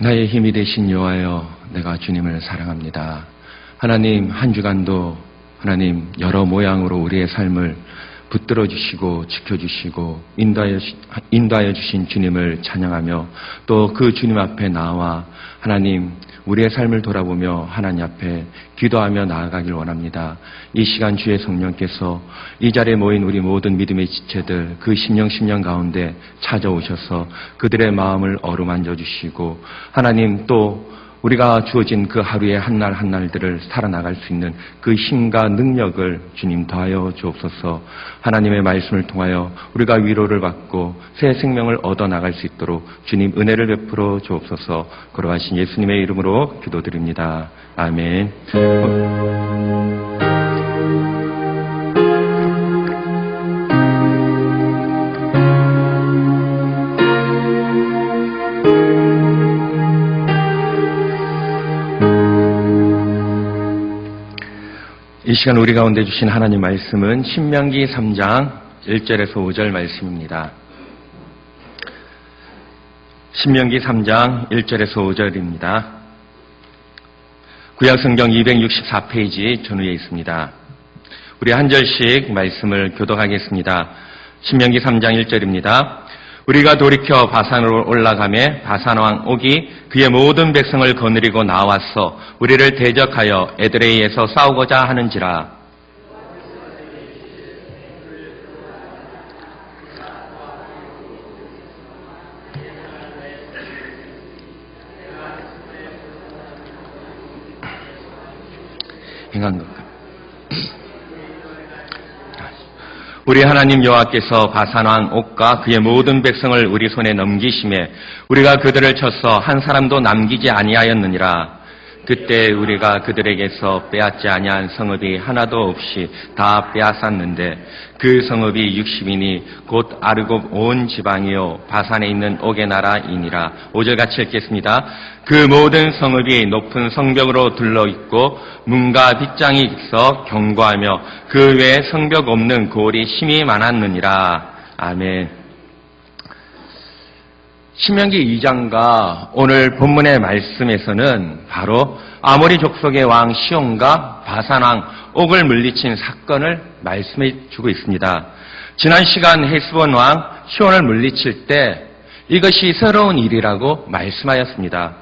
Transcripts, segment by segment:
나의 힘이 되신 여호와여, 내가 주님을 사랑합니다. 하나님, 한 주간도 하나님 여러 모양으로 우리의 삶을 붙들어 주시고 지켜주시고 인도하여 주신 주님을 찬양하며 또 그 주님 앞에 나와 하나님 우리의 삶을 돌아보며 하나님 앞에 기도하며 나아가길 원합니다. 이 시간 주의 성령께서 이 자리에 모인 우리 모든 믿음의 지체들 그 심령 가운데 찾아오셔서 그들의 마음을 어루만져 주시고 하나님 또 우리가 주어진 그 하루의 한날 한날들을 살아나갈 수 있는 그 힘과 능력을 주님 더하여 주옵소서. 하나님의 말씀을 통하여 우리가 위로를 받고 새 생명을 얻어나갈 수 있도록 주님 은혜를 베풀어 주옵소서. 걸어가신 예수님의 이름으로 기도드립니다. 아멘. 이 시간 우리 가운데 주신 하나님 말씀은 신명기 3장 1절에서 5절 말씀입니다. 신명기 3장 1절에서 5절입니다. 구약성경 264페이지 전후에 있습니다. 우리 한 절씩 말씀을 교독하겠습니다. 신명기 3장 1절입니다. 우리가 돌이켜 바산으로 올라가매 바산왕 옥이 그의 모든 백성을 거느리고 나와서 우리를 대적하여 에드레이에서 싸우고자 하는지라. 행한 것. 우리 하나님 여호와께서 바산왕 옥과 그의 모든 백성을 우리 손에 넘기심에 우리가 그들을 쳐서 한 사람도 남기지 아니하였느니라. 그때 우리가 그들에게서 빼앗지 아니한 성읍이 하나도 없이 다 빼앗았는데 그 성읍이 60이니 곧 아르곱 온 지방이요 바산에 있는 옥의 나라이니라. 5절 같이 읽겠습니다. 그 모든 성읍이 높은 성벽으로 둘러있고 문과 빗장이 있어 견고하며 그 외에 성벽 없는 고을이 심히 많았느니라. 아멘. 신명기 2장과 오늘 본문의 말씀에서는 바로 아모리 족속의 왕 시온과 바산 왕 옥을 물리친 사건을 말씀해 주고 있습니다. 지난 시간 헤스본 왕 시온을 물리칠 때 이것이 새로운 일이라고 말씀하였습니다.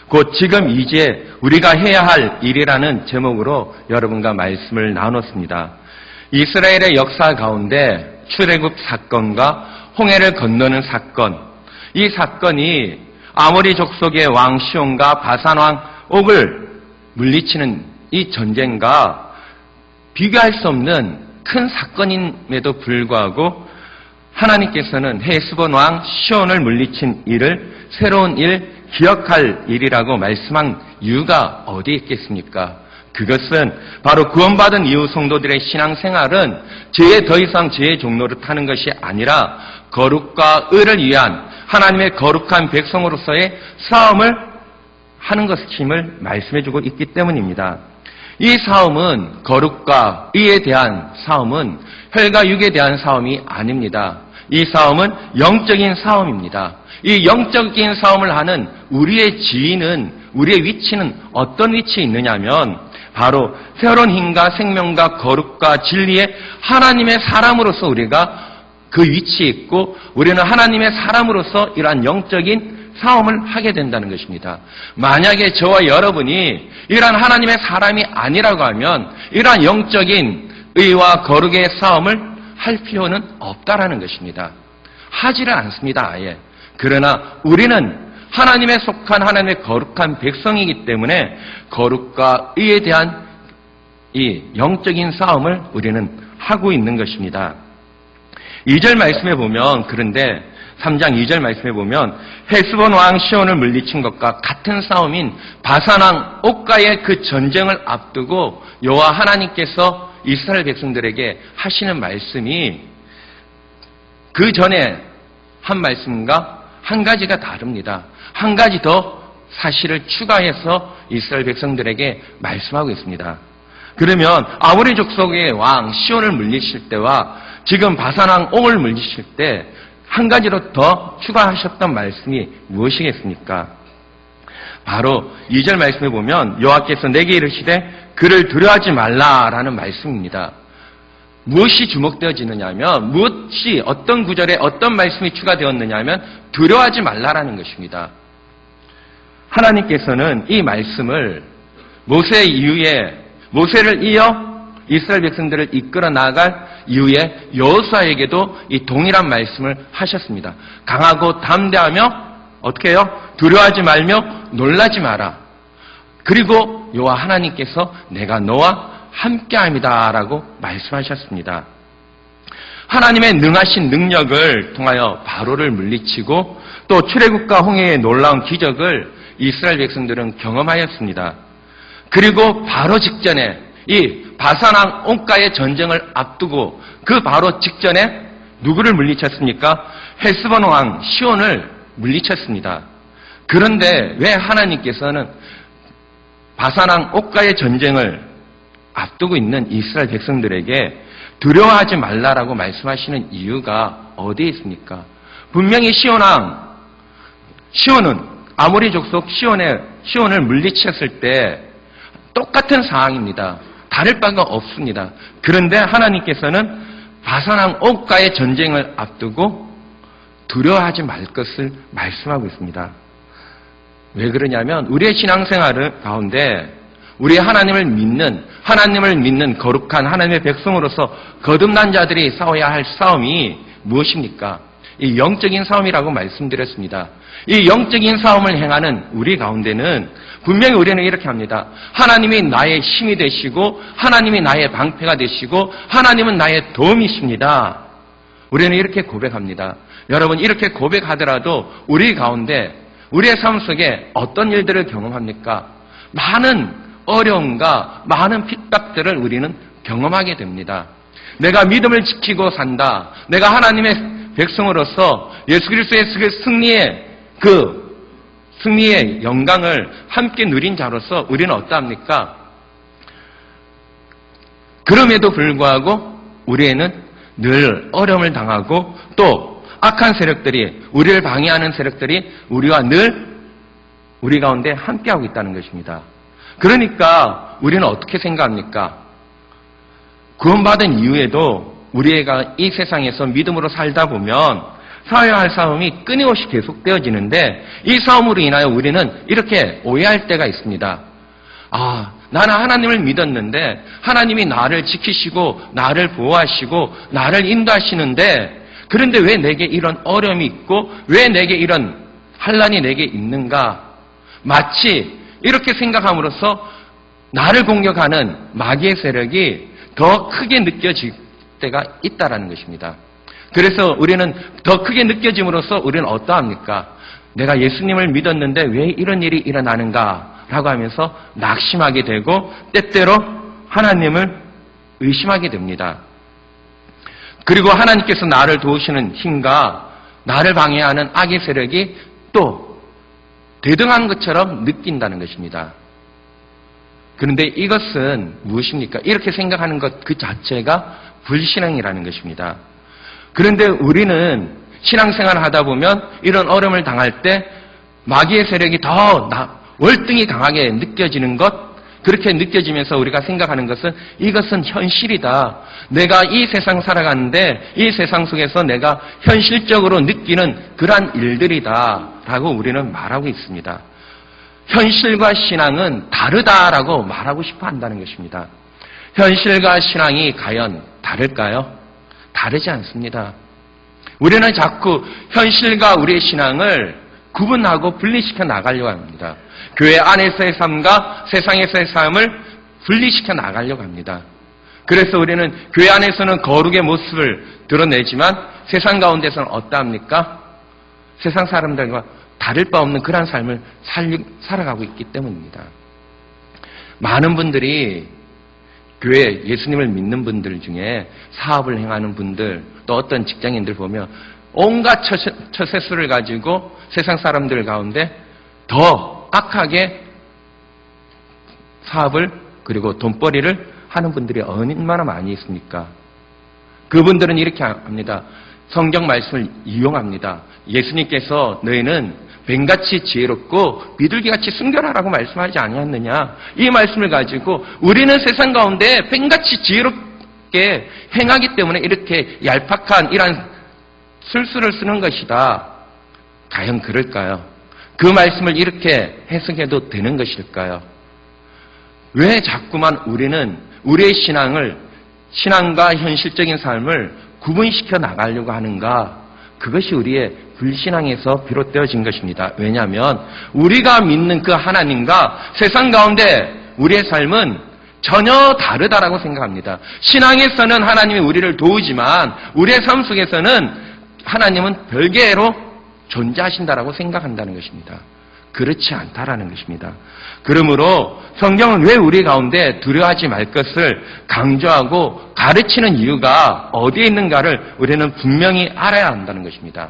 곧 지금 이제 우리가 해야 할 일이라는 제목으로 여러분과 말씀을 나눴습니다. 이스라엘의 역사 가운데 출애굽 사건과 홍해를 건너는 사건, 이 사건이 아모리 족속의 왕 시온과 바산 왕 옥을 물리치는 이 전쟁과 비교할 수 없는 큰 사건임에도 불구하고 하나님께서는 헤스본 왕 시온을 물리친 일을 새로운 일, 기억할 일이라고 말씀한 이유가 어디에 있겠습니까? 그것은 바로 구원받은 이후 성도들의 신앙생활은 더 이상 죄의 종로를 타는 것이 아니라 거룩과 의를 위한 하나님의 거룩한 백성으로서의 싸움을 하는 것임을 말씀해주고 있기 때문입니다. 이 싸움은 거룩과 의에 대한 싸움은 혈과 육에 대한 싸움이 아닙니다. 이 싸움은 영적인 싸움입니다. 이 영적인 싸움을 하는 우리의 지위는, 우리의 위치는 어떤 위치에 있느냐면 바로 새로운 힘과 생명과 거룩과 진리의 하나님의 사람으로서 우리가 그 위치에 있고 우리는 하나님의 사람으로서 이러한 영적인 싸움을 하게 된다는 것입니다. 만약에 저와 여러분이 이러한 하나님의 사람이 아니라고 하면 이러한 영적인 의와 거룩의 싸움을 할 필요는 없다라는 것입니다. 하지를 않습니다, 아예. 그러나 우리는 하나님에 속한 하나님의 거룩한 백성이기 때문에 거룩과 의에 대한 이 영적인 싸움을 우리는 하고 있는 것입니다. 2절 말씀해 보면, 그런데 3장 2절 말씀해 보면 헤스본 왕 시온을 물리친 것과 같은 싸움인 바산 왕 옥과의 그 전쟁을 앞두고 여호와 하나님께서 이스라엘 백성들에게 하시는 말씀이 그 전에 한 말씀과 한 가지가 다릅니다. 한 가지 더 사실을 추가해서 이스라엘 백성들에게 말씀하고 있습니다. 그러면 아모리 족속의 왕 시온을 물리칠 때와 지금 바산 왕 옥을 물리칠 때 한 가지로 더 추가하셨던 말씀이 무엇이겠습니까? 바로 2절 말씀에 보면 여호와께서 내게 이르시되 그를 두려워하지 말라라는 말씀입니다. 무엇이 주목되어지느냐 하면, 무엇이 어떤 구절에 어떤 말씀이 추가되었느냐 하면 두려워하지 말라라는 것입니다. 하나님께서는 이 말씀을 모세를 이어 이스라엘 백성들을 이끌어 나아갈 이후에 여호수아에게도 이 동일한 말씀을 하셨습니다. 강하고 담대하며 어떻게 해요? 두려워하지 말며 놀라지 마라. 그리고 여호와 하나님께서 내가 너와 함께함이다 라고 말씀하셨습니다. 하나님의 능하신 능력을 통하여 바로를 물리치고 또 출애굽과 홍해의 놀라운 기적을 이스라엘 백성들은 경험하였습니다. 그리고 바로 직전에 이 바산왕 옥과의 전쟁을 앞두고 그 바로 직전에 누구를 물리쳤습니까? 헬스본 왕 시온을 물리쳤습니다. 그런데 왜 하나님께서는 바산왕 옥과의 전쟁을 앞두고 있는 이스라엘 백성들에게 두려워하지 말라라고 말씀하시는 이유가 어디에 있습니까? 분명히 시온은 아모리 족속 시온을 물리쳤을 때 똑같은 상황입니다. 다를 바가 없습니다. 그런데 하나님께서는 바산왕 옥과의 전쟁을 앞두고 두려워하지 말 것을 말씀하고 있습니다. 왜 그러냐면 우리의 신앙생활 가운데 우리 하나님을 믿는 거룩한 하나님의 백성으로서 거듭난 자들이 싸워야 할 싸움이 무엇입니까? 이 영적인 싸움이라고 말씀드렸습니다. 이 영적인 싸움을 행하는 우리 가운데는 분명히 우리는 이렇게 합니다. 하나님이 나의 힘이 되시고 하나님이 나의 방패가 되시고 하나님은 나의 도움이십니다. 우리는 이렇게 고백합니다. 여러분, 이렇게 고백하더라도 우리 가운데 우리의 삶 속에 어떤 일들을 경험합니까? 많은 어려움과 많은 핍박들을 우리는 경험하게 됩니다. 내가 믿음을 지키고 산다. 내가 하나님의 백성으로서 예수 그리스도의 승리의 영광을 함께 누린 자로서 우리는 어떠합니까? 그럼에도 불구하고 우리에는 늘 어려움을 당하고 또 악한 세력들이, 우리를 방해하는 세력들이 우리 가운데 함께하고 있다는 것입니다. 그러니까 우리는 어떻게 생각합니까? 구원받은 이후에도 우리가 이 세상에서 믿음으로 살다 보면 싸워야 할 싸움이 끊임없이 계속되어지는데 이 싸움으로 인하여 우리는 이렇게 오해할 때가 있습니다. 나는 하나님을 믿었는데 하나님이 나를 지키시고 나를 보호하시고 나를 인도하시는데 그런데 왜 내게 이런 어려움이 있고 왜 내게 이런 환난이 내게 있는가? 마치 이렇게 생각함으로써 나를 공격하는 마귀의 세력이 더 크게 느껴질 때가 있다라는 것입니다. 그래서 우리는 더 크게 느껴짐으로써 우리는 어떠합니까? 내가 예수님을 믿었는데 왜 이런 일이 일어나는가? 라고 하면서 낙심하게 되고 때때로 하나님을 의심하게 됩니다. 그리고 하나님께서 나를 도우시는 힘과 나를 방해하는 악의 세력이 또 대등한 것처럼 느낀다는 것입니다. 그런데 이것은 무엇입니까? 이렇게 생각하는 것 그 자체가 불신앙이라는 것입니다. 그런데 우리는 신앙생활을 하다 보면 이런 어려움을 당할 때 마귀의 세력이 더 월등히 강하게 느껴지는 것, 그렇게 느껴지면서 우리가 생각하는 것은 이것은 현실이다. 내가 이 세상 살아가는데 이 세상 속에서 내가 현실적으로 느끼는 그러한 일들이다 라고 우리는 말하고 있습니다. 현실과 신앙은 다르다라고 말하고 싶어 한다는 것입니다. 현실과 신앙이 과연 다를까요? 다르지 않습니다. 우리는 자꾸 현실과 우리의 신앙을 구분하고 분리시켜 나가려고 합니다. 교회 안에서의 삶과 세상에서의 삶을 분리시켜 나가려고 합니다. 그래서 우리는 교회 안에서는 거룩의 모습을 드러내지만 세상 가운데서는 어떠합니까? 세상 사람들과 다를 바 없는 그런 삶을 살아가고 있기 때문입니다. 많은 분들이 교회 예수님을 믿는 분들 중에 사업을 행하는 분들 또 어떤 직장인들 보면 온갖 처세술을 가지고 세상 사람들 가운데 더 악하게 사업을 그리고 돈벌이를 하는 분들이 얼마나 많이 있습니까? 그분들은 이렇게 합니다. 성경 말씀을 이용합니다. 예수님께서 너희는 뱀같이 지혜롭고 비둘기같이 순결하라고 말씀하지 아니었느냐. 이 말씀을 가지고 우리는 세상 가운데 뱀같이 지혜롭게 행하기 때문에 이렇게 얄팍한 이러한 술수를 쓰는 것이다. 과연 그럴까요? 그 말씀을 이렇게 해석해도 되는 것일까요? 왜 자꾸만 우리는 우리의 신앙과 현실적인 삶을 구분시켜 나가려고 하는가? 그것이 우리의 불신앙에서 비롯되어진 것입니다. 왜냐하면 우리가 믿는 그 하나님과 세상 가운데 우리의 삶은 전혀 다르다라고 생각합니다. 신앙에서는 하나님이 우리를 도우지만 우리의 삶 속에서는 하나님은 별개로 존재하신다라고 생각한다는 것입니다. 그렇지 않다라는 것입니다. 그러므로 성경은 왜 우리 가운데 두려워하지 말 것을 강조하고 가르치는 이유가 어디에 있는가를 우리는 분명히 알아야 한다는 것입니다.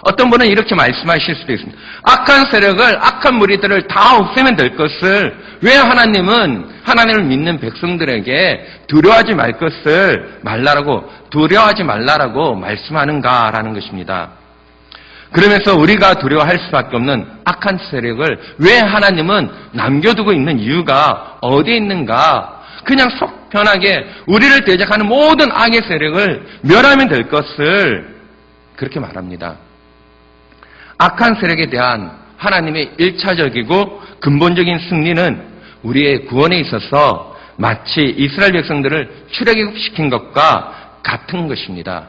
어떤 분은 이렇게 말씀하실 수도 있습니다. 악한 세력을, 악한 무리들을 다 없애면 될 것을 왜 하나님은 하나님을 믿는 백성들에게 두려워하지 말라라고 말씀하는가라는 것입니다. 그러면서 우리가 두려워할 수밖에 없는 악한 세력을 왜 하나님은 남겨두고 있는 이유가 어디에 있는가? 그냥 속 편하게 우리를 대적하는 모든 악의 세력을 멸하면 될 것을 그렇게 말합니다. 악한 세력에 대한 하나님의 1차적이고 근본적인 승리는 우리의 구원에 있어서 마치 이스라엘 백성들을 출애굽시킨 것과 같은 것입니다.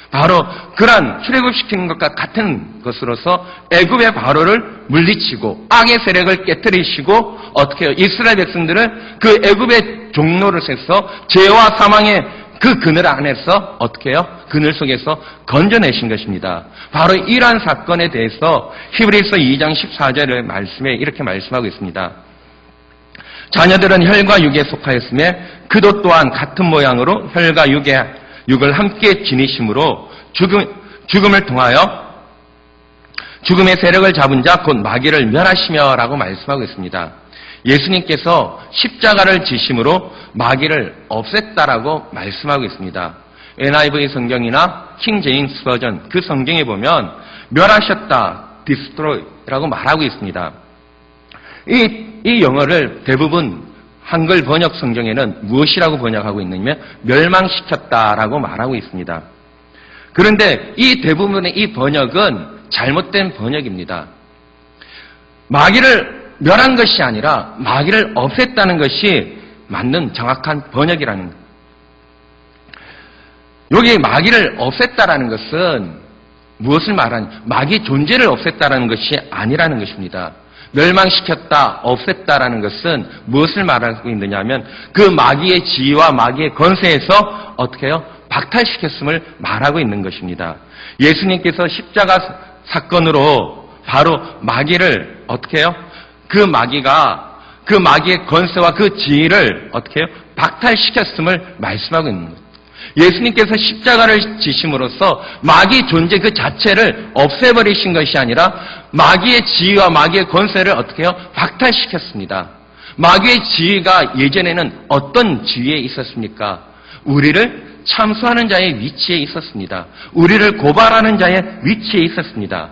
바로 그러한 출애굽시킨 것과 같은 것으로서 애굽의 바로를 물리치고 악의 세력을 깨뜨리시고 어떻게 해요? 이스라엘 백성들을 그 애굽의 종로를 세서 죄와 사망의 그 그늘 안에서 어떻게 해요? 그늘 속에서 건져내신 것입니다. 바로 이러한 사건에 대해서 히브리서 2장 14절의 말씀에 이렇게 말씀하고 있습니다. 자녀들은 혈과 육에 속하였으며 그도 또한 같은 모양으로 혈과 육을 함께 지니심으로 죽음을 통하여 죽음의 세력을 잡은 자 곧 마귀를 멸하시며 라고 말씀하고 있습니다. 예수님께서 십자가를 지심으로 마귀를 없앴다라고 말씀하고 있습니다. NIV 성경이나 킹 제임스 버전 그 성경에 보면 멸하셨다, destroy라고 말하고 있습니다. 이 영어를 대부분 한글 번역 성경에는 무엇이라고 번역하고 있느냐면 멸망시켰다라고 말하고 있습니다. 그런데 이 대부분의 이 번역은 잘못된 번역입니다. 마귀를 멸한 것이 아니라 마귀를 없앴다는 것이 맞는 정확한 번역이라는 거예요. 여기 마귀를 없앴다라는 것은 무엇을 말하냐? 마귀 존재를 없앴다라는 것이 아니라는 것입니다. 멸망시켰다, 없앴다라는 것은 무엇을 말하고 있느냐면 그 마귀의 지위와 마귀의 권세에서 어떻게 해요? 박탈시켰음을 말하고 있는 것입니다. 예수님께서 십자가 사건으로 바로 마귀를 어떻게 해요? 그 마귀의 권세와 그 지위를 어떻게 해요? 박탈시켰음을 말씀하고 있는 거예요. 예수님께서 십자가를 지심으로써 마귀 존재 그 자체를 없애버리신 것이 아니라 마귀의 지위와 마귀의 권세를 어떻게 해요? 박탈시켰습니다. 마귀의 지위가 예전에는 어떤 지위에 있었습니까? 우리를 참수하는 자의 위치에 있었습니다. 우리를 고발하는 자의 위치에 있었습니다.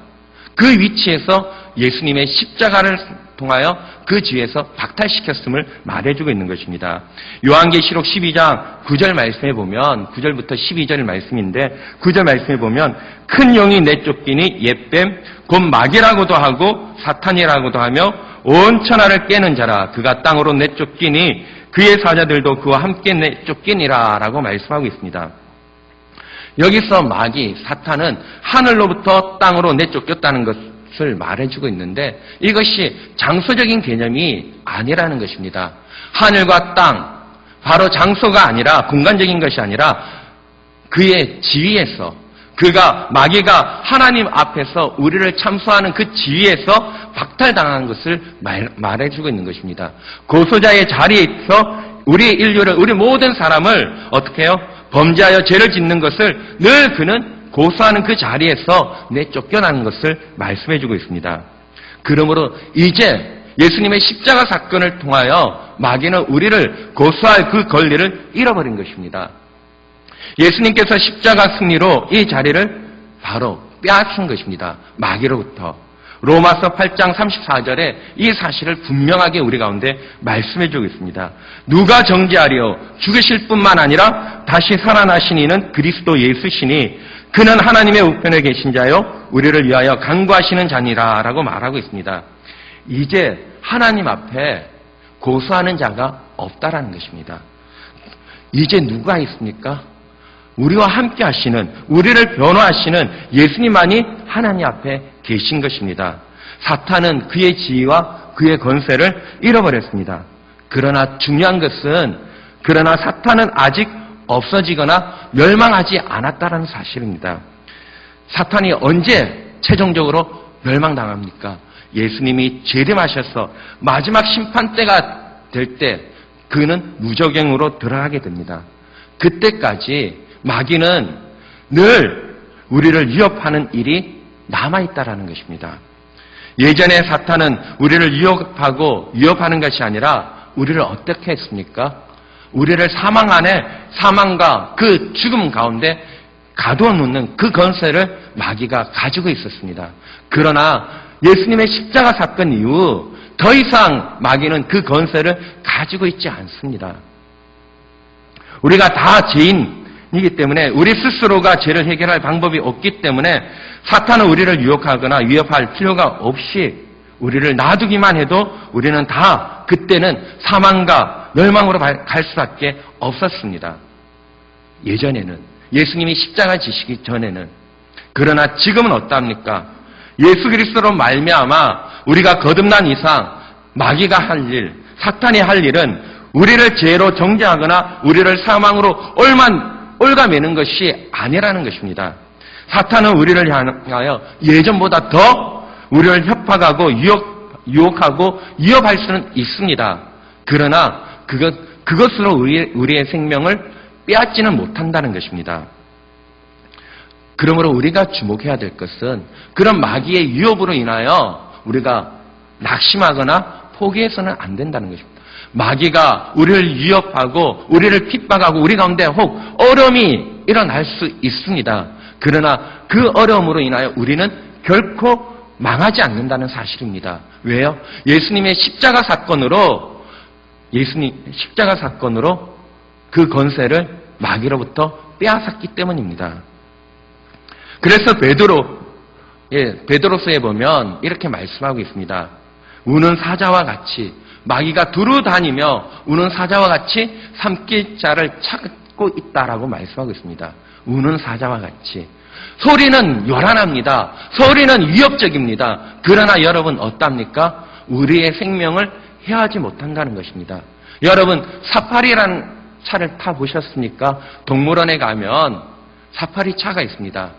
그 위치에서 예수님의 십자가를 통하여 그 지위에서 박탈시켰음을 말해주고 있는 것입니다. 요한계시록 12장 9절 말씀에 보면 9절부터 12절 말씀인데 9절 말씀에 보면 큰 영이 내쫓기니 옛뱀 곧 마귀라고도 하고 사탄이라고도 하며 온 천하를 깨는 자라 그가 땅으로 내쫓기니 그의 사자들도 그와 함께 내쫓기니라 라고 말씀하고 있습니다. 여기서 마귀, 사탄은 하늘로부터 땅으로 내쫓겼다는 것을 말해주고 있는데 이것이 장소적인 개념이 아니라는 것입니다. 하늘과 땅, 바로 장소가 아니라 공간적인 것이 아니라 그의 지위에서 마귀가 하나님 앞에서 우리를 참수하는 그 지위에서 박탈당한 것을 말해주고 있는 것입니다. 고소자의 자리에서 우리 인류를, 우리 모든 사람을 어떻게 해요? 범죄하여 죄를 짓는 것을 늘 그는 고소하는 그 자리에서 내쫓겨나는 것을 말씀해주고 있습니다. 그러므로 이제 예수님의 십자가 사건을 통하여 마귀는 우리를 고소할 그 권리를 잃어버린 것입니다. 예수님께서 십자가 승리로 이 자리를 바로 빼앗은 것입니다. 마귀로부터. 로마서 8장 34절에 이 사실을 분명하게 우리 가운데 말씀해 주고 있습니다. 누가 정죄하리요? 죽으실 뿐만 아니라 다시 살아나신 이는 그리스도 예수시니 그는 하나님의 우편에 계신 자요 우리를 위하여 간구하시는 자니라 라고 말하고 있습니다. 이제 하나님 앞에 고소하는 자가 없다라는 것입니다. 이제 누가 있습니까? 우리와 함께 하시는, 우리를 변호하시는 예수님만이 하나님 앞에 계신 것입니다. 사탄은 그의 지위와 그의 권세를 잃어버렸습니다. 그러나 중요한 것은, 그러나 사탄은 아직 없어지거나 멸망하지 않았다는 사실입니다. 사탄이 언제 최종적으로 멸망당합니까? 예수님이 재림하셔서 마지막 심판 때가 될 때 그는 무저갱으로 들어가게 됩니다. 그때까지 마귀는 늘 우리를 위협하는 일이 남아있다라는 것입니다. 예전에 사탄은 우리를 위협하는 것이 아니라 우리를 어떻게 했습니까? 우리를 사망 안에, 사망과 그 죽음 가운데 가두어 놓는 그 권세를 마귀가 가지고 있었습니다. 그러나 예수님의 십자가 사건 이후 더 이상 마귀는 그 권세를 가지고 있지 않습니다. 우리가 다 죄인이기 때문에 우리 스스로가 죄를 해결할 방법이 없기 때문에 사탄은 우리를 유혹하거나 위협할 필요가 없이 우리를 놔두기만 해도 우리는 다 그때는 사망과 멸망으로 갈 수밖에 없었습니다. 예전에는 예수님이 십자가 지시기 전에는. 그러나 지금은 어떠합니까? 예수 그리스도로 말미암아 우리가 거듭난 이상 마귀가 할 일, 사탄이 할 일은 우리를 죄로 정죄하거나 우리를 사망으로 올가매는 것이 아니라는 것입니다. 사탄은 우리를 향하여 예전보다 더 우리를 협박하고 유혹하고 위협할 수는 있습니다. 그러나 그것으로 우리의 생명을 빼앗지는 못한다는 것입니다. 그러므로 우리가 주목해야 될 것은 그런 마귀의 위협으로 인하여 우리가 낙심하거나 포기해서는 안 된다는 것입니다. 마귀가 우리를 위협하고 우리를 핍박하고 우리 가운데 혹 어려움이 일어날 수 있습니다. 그러나 그 어려움으로 인하여 우리는 결코 망하지 않는다는 사실입니다. 왜요? 예수님의 십자가 사건으로 그 권세를 마귀로부터 빼앗았기 때문입니다. 그래서 베드로서에 보면 이렇게 말씀하고 있습니다. 우는 사자와 같이 마귀가 두루 다니며 우는 사자와 같이 삼킬 자를 찾고 있다라고 말씀하고 있습니다. 우는 사자와 같이. 소리는 요란합니다. 소리는 위협적입니다. 그러나 여러분 어떻습니까? 우리의 생명을 해하지 못한다는 것입니다. 여러분 사파리라는 차를 타보셨습니까? 동물원에 가면 사파리 차가 있습니다.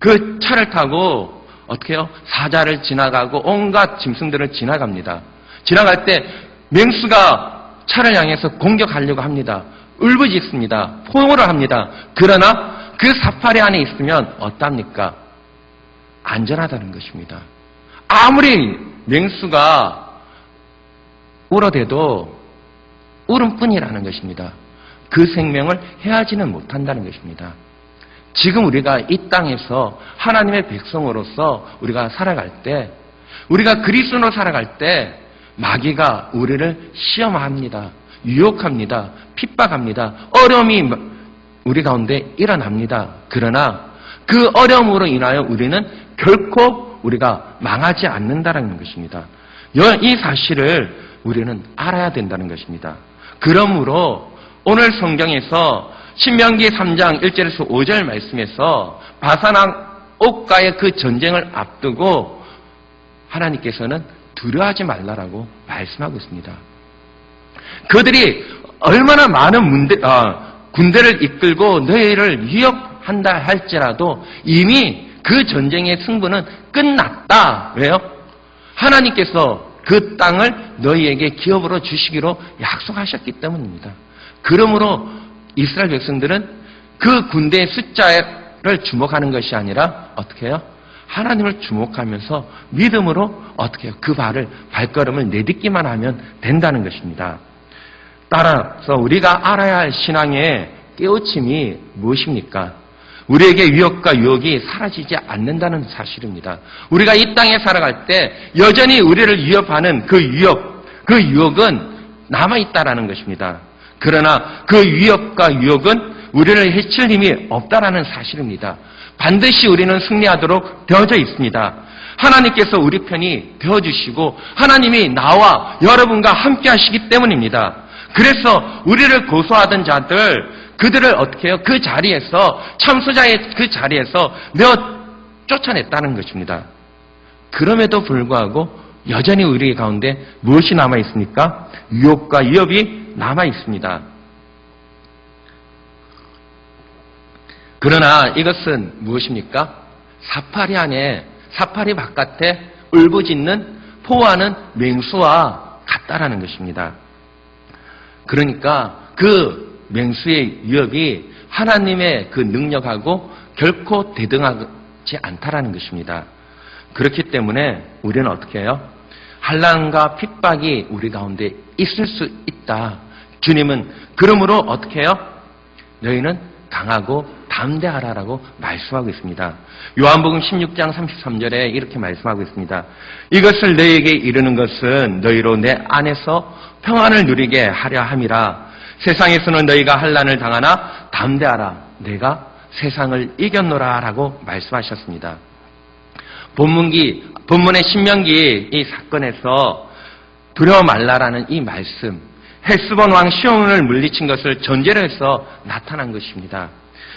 그 차를 타고 어떻게 해요? 사자를 지나가고 온갖 짐승들을 지나갑니다. 지나갈 때 맹수가 차를 향해서 공격하려고 합니다. 울부짖습니다. 포옹을 합니다. 그러나 그 사파리 안에 있으면 어떻습니까? 안전하다는 것입니다. 아무리 맹수가 울어대도 울음뿐이라는 것입니다. 그 생명을 해하지는 못한다는 것입니다. 지금 우리가 이 땅에서 하나님의 백성으로서 우리가 살아갈 때, 우리가 그리스도로 살아갈 때 마귀가 우리를 시험합니다. 유혹합니다. 핍박합니다. 어려움이 우리 가운데 일어납니다. 그러나 그 어려움으로 인하여 우리는 결코 우리가 망하지 않는다는 것입니다. 이 사실을 우리는 알아야 된다는 것입니다. 그러므로 오늘 성경에서 신명기 3장 1절에서 5절 말씀에서 바산왕 옥과의 그 전쟁을 앞두고 하나님께서는 두려워하지 말라라고 말씀하고 있습니다. 그들이 얼마나 많은 군대를 이끌고 너희를 위협한다 할지라도 이미 그 전쟁의 승부는 끝났다. 왜요? 하나님께서 그 땅을 너희에게 기업으로 주시기로 약속하셨기 때문입니다. 그러므로 이스라엘 백성들은 그 군대의 숫자를 주목하는 것이 아니라 어떻게 해요? 하나님을 주목하면서 믿음으로 어떻게 해요? 그 발걸음을 내딛기만 하면 된다는 것입니다. 따라서 우리가 알아야 할 신앙의 깨우침이 무엇입니까? 우리에게 위협과 유혹이 사라지지 않는다는 사실입니다. 우리가 이 땅에 살아갈 때 여전히 우리를 위협하는 그 유혹은 남아있다라는 것입니다. 그러나 그 위협과 유혹은 우리를 해칠 힘이 없다라는 사실입니다. 반드시 우리는 승리하도록 되어져 있습니다. 하나님께서 우리 편이 되어주시고 하나님이 나와 여러분과 함께 하시기 때문입니다. 그래서 우리를 고소하던 자들, 그들을 어떻게 해요? 그 자리에서, 참소자의 그 자리에서 쫓아냈다는 것입니다. 그럼에도 불구하고 여전히 우리 가운데 무엇이 남아있습니까? 유혹과 위협이 남아있습니다. 그러나 이것은 무엇입니까? 사파리 바깥에 울부짖는 포하는 맹수와 같다라는 것입니다. 그러니까 그 맹수의 위협이 하나님의 그 능력하고 결코 대등하지 않다라는 것입니다. 그렇기 때문에 우리는 어떻게 해요? 환난과 핍박이 우리 가운데 있을 수 있다. 주님은 그러므로 어떻게 해요? 너희는 강하고 담대하라라고 말씀하고 있습니다. 요한복음 16장 33절에 이렇게 말씀하고 있습니다. 이것을 너희에게 이르는 것은 너희로 내 안에서 평안을 누리게 하려 함이라. 세상에서는 너희가 환난을 당하나 담대하라. 내가 세상을 이겼노라 라고 말씀하셨습니다. 본문의 신명기 이 사건에서 두려워 말라라는 이 말씀, 헬스본 왕 시온을 물리친 것을 전제로 해서 나타난 것입니다.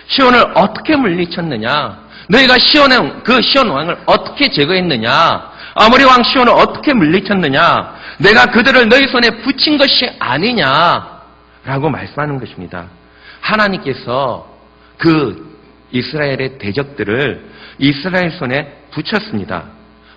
시온을 어떻게 물리쳤느냐? 너희가 시온 왕을 어떻게 제거했느냐? 아모리 왕 시온을 어떻게 물리쳤느냐? 내가 그들을 너희 손에 붙인 것이 아니냐? 라고 말씀하는 것입니다. 하나님께서 그 이스라엘의 대적들을 이스라엘 손에 붙였습니다.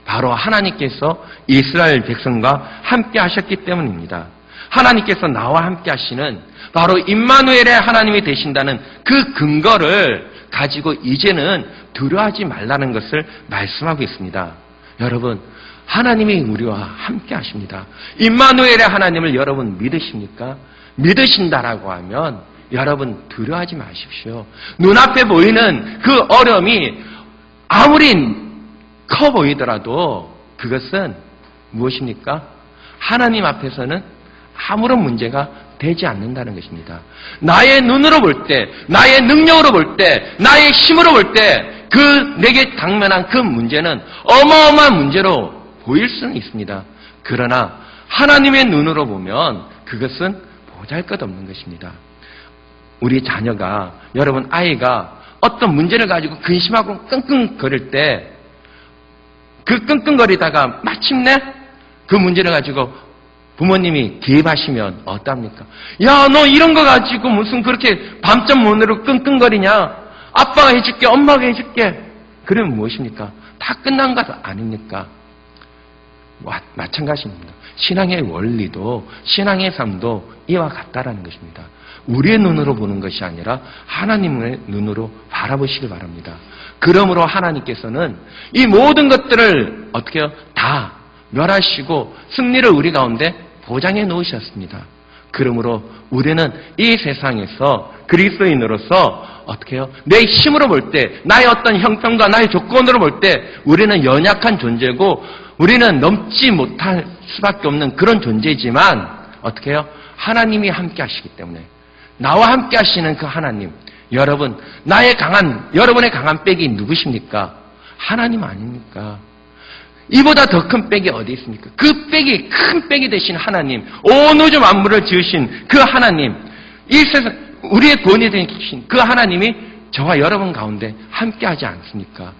바로 하나님께서 이스라엘 백성과 함께 하셨기 때문입니다. 하나님께서 나와 함께 하시는 바로 임마누엘의 하나님이 되신다는 그 근거를 가지고 이제는 두려워하지 말라는 것을 말씀하고 있습니다. 여러분, 하나님이 우리와 함께 하십니다. 임마누엘의 하나님을 여러분 믿으십니까? 믿으신다라고 하면 여러분 두려워하지 마십시오. 눈앞에 보이는 그 어려움이 아무리 커 보이더라도 그것은 무엇입니까? 하나님 앞에서는 아무런 문제가 되지 않는다는 것입니다. 나의 눈으로 볼 때, 나의 능력으로 볼 때, 나의 힘으로 볼 때 그 내게 당면한 그 문제는 어마어마한 문제로 보일 수는 있습니다. 그러나 하나님의 눈으로 보면 그것은 보잘것없는 것입니다. 우리 자녀가, 여러분 아이가 어떤 문제를 가지고 근심하고 끙끙거릴 때 그 끙끙거리다가 마침내 그 문제를 가지고 부모님이 개입하시면 어떡합니까? 야, 너 이런 거 가지고 무슨 그렇게 밤잠 못 이루고 끙끙거리냐? 아빠가 해줄게, 엄마가 해줄게. 그러면 무엇입니까? 다 끝난 것 아닙니까? 마찬가지입니다. 신앙의 원리도, 신앙의 삶도 이와 같다라는 것입니다. 우리의 눈으로 보는 것이 아니라 하나님의 눈으로 바라보시길 바랍니다. 그러므로 하나님께서는 이 모든 것들을 어떻게 해요? 다 멸하시고 승리를 우리 가운데 보장해 놓으셨습니다. 그러므로 우리는 이 세상에서 그리스도인으로서 어떻게 해요? 내 힘으로 볼 때, 나의 어떤 형편과 나의 조건으로 볼 때 우리는 연약한 존재고 우리는 넘지 못할 수밖에 없는 그런 존재지만 어떻게 해요? 하나님이 함께 하시기 때문에 나와 함께 하시는 그 하나님, 여러분의 강한 백이 누구십니까? 하나님 아닙니까? 이보다 더 큰 백이 어디 있습니까? 그 백이 큰 백이 되신 하나님, 온 우주 만물을 지으신 그 하나님, 이 세상 우리의 구원이 되신 그 하나님이 저와 여러분 가운데 함께하지 않습니까?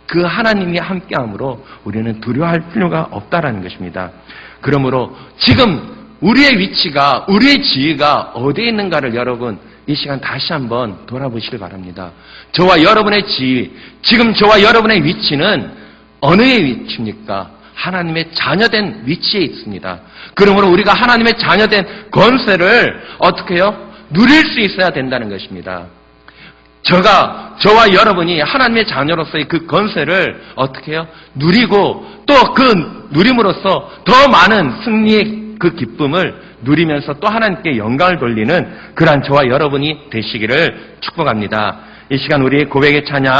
그 하나님이 함께함으로 우리는 두려워할 필요가 없다라는 것입니다. 그러므로 지금 우리의 위치가, 우리의 지위가 어디에 있는가를 여러분 이 시간 다시 한번 돌아보시길 바랍니다. 저와 여러분의 지위, 지금 저와 여러분의 위치는 어느 위치입니까? 하나님의 자녀된 위치에 있습니다. 그러므로 우리가 하나님의 자녀된 권세를 어떻게 해요? 누릴 수 있어야 된다는 것입니다. 저와 여러분이 하나님의 자녀로서의 그 권세를 어떻게 해요? 누리고 또 그 누림으로써 더 많은 승리의 그 기쁨을 누리면서 또 하나님께 영광을 돌리는 그러한 저와 여러분이 되시기를 축복합니다. 이 시간 우리 고백의 찬양